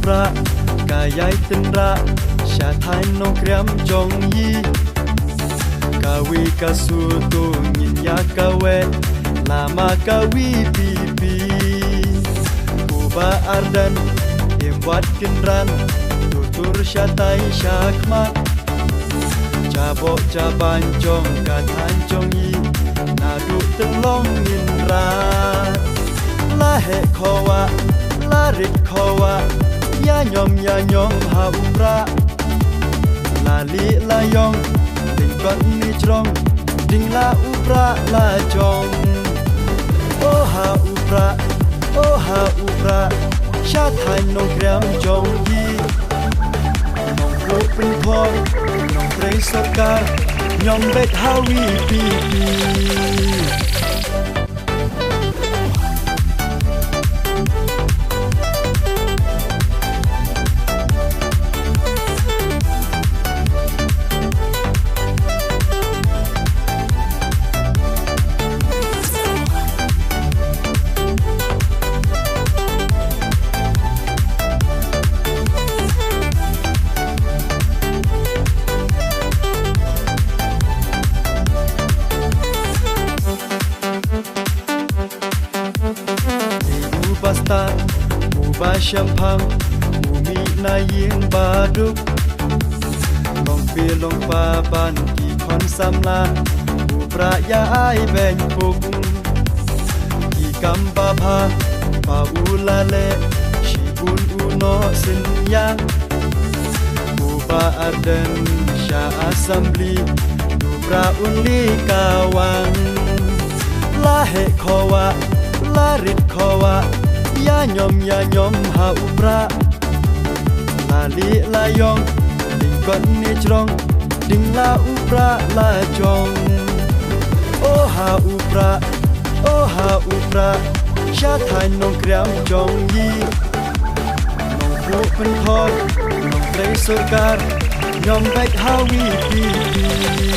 upra kayai tendra syatai no kriam jong yi kawi kasutu nyinya kawe lama kawi pipi kuba ardan buat kenran tutur syatai syakmat cabok caban jong katan jong yi nadu telong inrat lahe kowa larit kowa ya nyom ha upra lali layong tingkot ni jrong ding la upra la jong oh ha upra syatai nong kriam jong yi nong lu pin thon nong prei sarkar nyom bet hawi pipi basta uba syampang umi na yin baduk long pilong paban ki kon samla ubra ya ai ben puk ki kamba bha pa ulale shibun uno sin yang uba arden sya assembly ubra unli kawang lahe kowa larit kowa ya nyom ha upra lali layong tingkot ni jrong ding la upra la jong oh ha upra syatai nong kriam jong yi nong flu pen thon nong prei sarkar nyom baik hawi pipi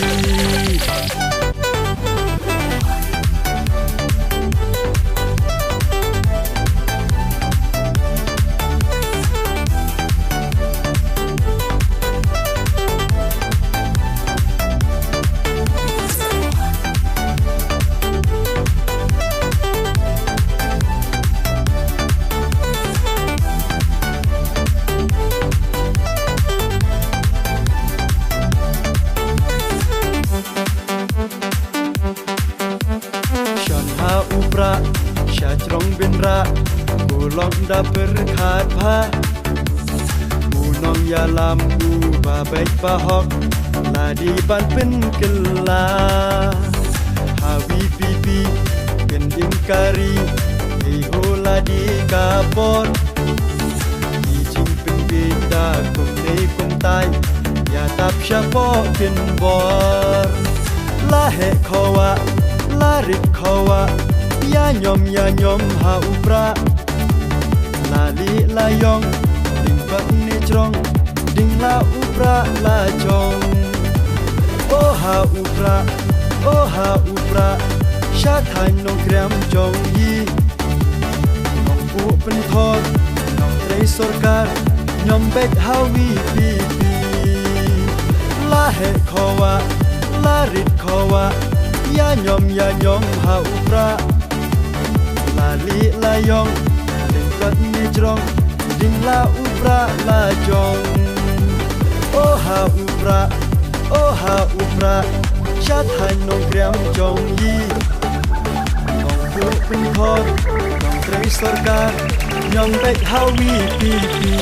upra syajrong binra kulong da berkhat pha unong ya lambu ba baik bahok ladi ban pin kella hawi pipi kending kari ho ladi kapon jing pin beda kum nei kum tai ya tap syapo pin bor lahe kowa larit kowa ya nyom ha upra lali layong tingkot ni jrong ding la upra la jong oh ha upra syatai nong kriam jong yi nong pu pen thon nong prei sarkar nyom bet hawi pipi lahe kowa larit kowa ya nyom ha upra lali layong tingkot ni jrong ding la upra la jong oh ha upra syatai nong kriam jong yi nong pu pen thon nong prei sarkar nyom bet hawi pipi